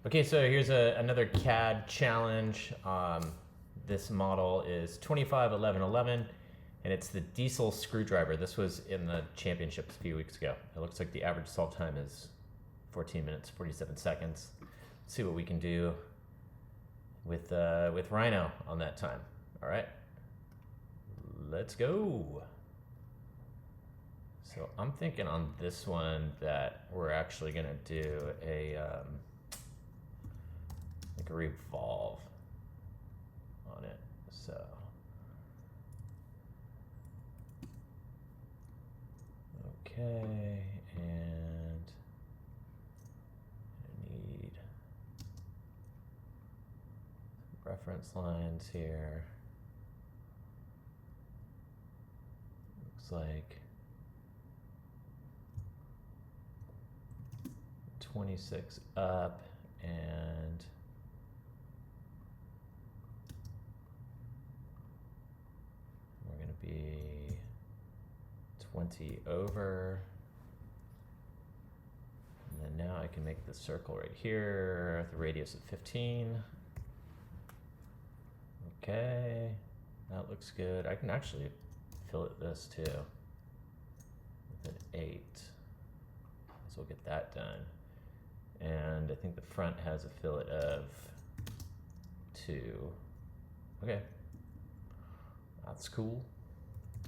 Okay, so here's another CAD challenge. This model is 251111, and it's the diesel screwdriver. This was in the championships a few weeks ago. It looks like the average solve time is 14 minutes, 47 seconds. Let's see what we can do with Rhino on that time. All right, let's go. So I'm thinking on this one that we're actually gonna do like a revolve on it. So okay, and I need reference lines here. Looks like 26 up, and we're going to be 20 over. And then now I can make the circle right here, the radius of 15. Okay, that looks good. I can actually fillet this too with an 8. So we'll get that done. And I think the front has a fillet of 2. Okay, that's cool.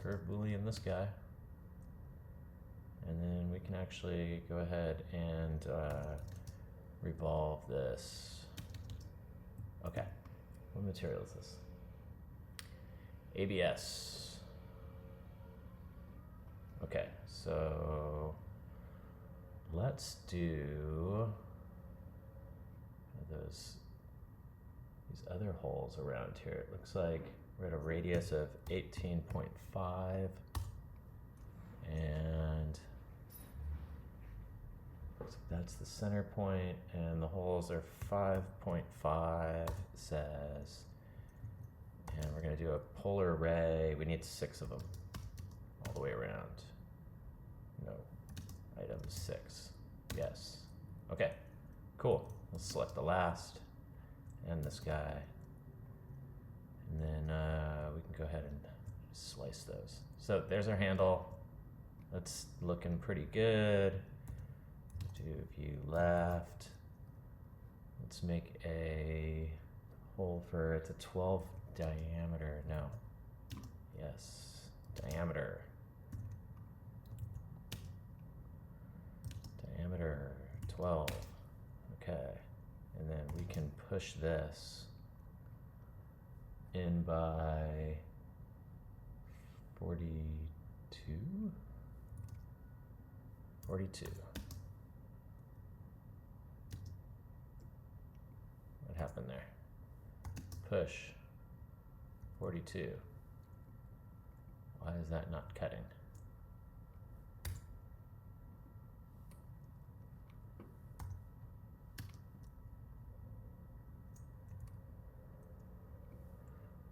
Curve Boolean this guy. And then we can actually go ahead and revolve this. Okay, what material is this? ABS. Okay, so let's do these other holes around here. It looks like we're at a radius of 18.5, and looks like that's the center point, and the holes are 5.5, it says. And we're gonna do a polar array. We need 6 of them all the way around. No. Item 6. Yes. Okay. Cool. Let's select the last and this guy. And then we can go ahead and slice those. So there's our handle. That's looking pretty good. Do view left. Let's make a hole for, it's a 12 diameter. No. Yes. Diameter. Diameter 12. Okay, and then we can push this in by 42. What happened there? Push 42. Why is that not cutting?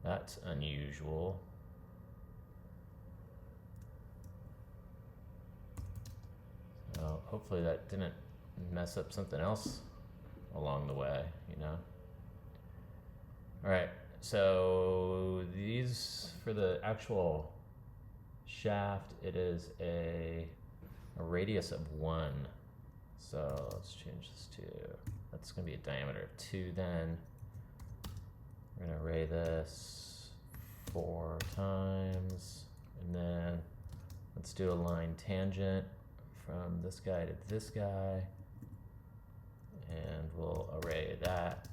That's unusual. So hopefully that didn't mess up something else along the way, you know? All right, so these, for the actual shaft, it is a radius of 1. So let's change this to, that's gonna be a diameter of 2 then. We're gonna array this 4 times, and then let's do a line tangent from this guy to this guy, and we'll array that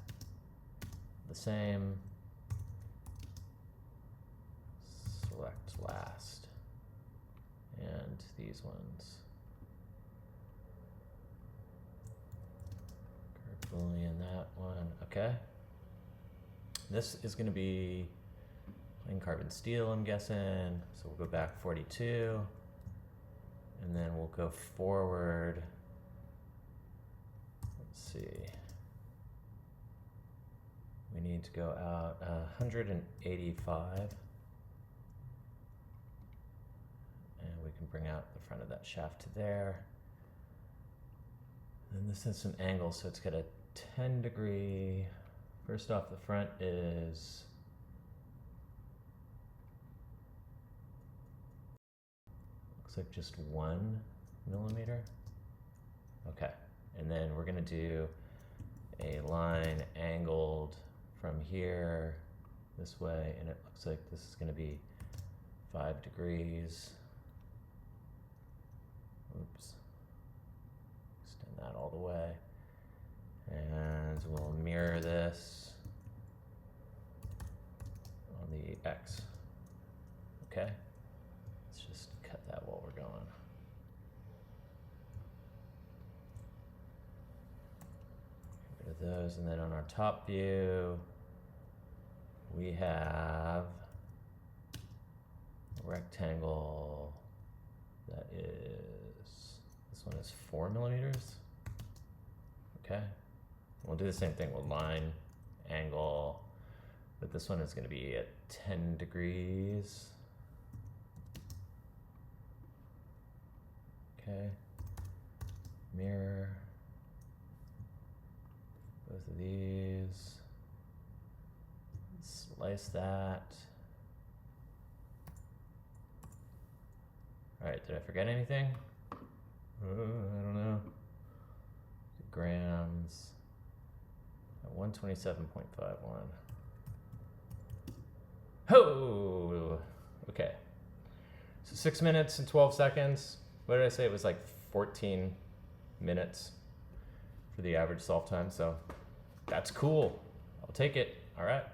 the same. Select last, and these ones. Curve Boolean that one, okay. This is going to be plain carbon steel, I'm guessing. So we'll go back 42, and then we'll go forward. Let's see. We need to go out 185, and we can bring out the front of that shaft to there. And this has some angles, so it's got a 10 degree. First off, the front is looks like just 1 millimeter. Okay, and then we're gonna do a line angled from here this way, and it looks like this is gonna be 5 degrees. Oops. Extend that all the way. And we'll mirror this on the X. Okay? Let's just cut that while we're going. Get rid of those, and then on our top view, we have a rectangle that is, this one is 4 millimeters. Okay. We'll do the same thing. We'll line, angle, but this one is going to be at 10 degrees. Okay. Mirror. Both of these. Slice that. All right, did I forget anything? I don't know. Grams at 127.51. Ho! Okay. So 6 minutes and 12 seconds. What did I say? It was like 14 minutes for the average solve time. So that's cool. I'll take it. All right.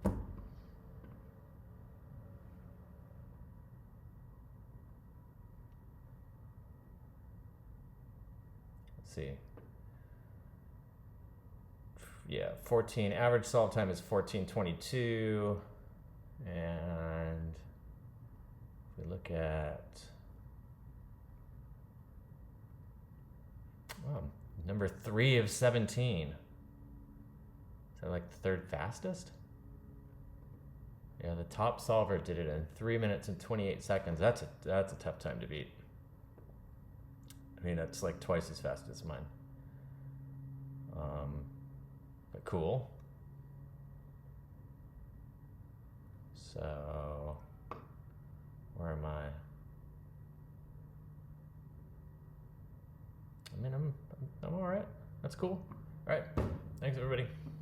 Let's see. Yeah, 14. Average solve time is 14:22. And if we look at number 3 of 17. Is that like the third fastest? Yeah, the top solver did it in 3 minutes and 28 seconds. That's a tough time to beat. I mean, that's like twice as fast as mine. But cool. So, where am I? I mean, I'm all right. That's cool. All right. Thanks, everybody.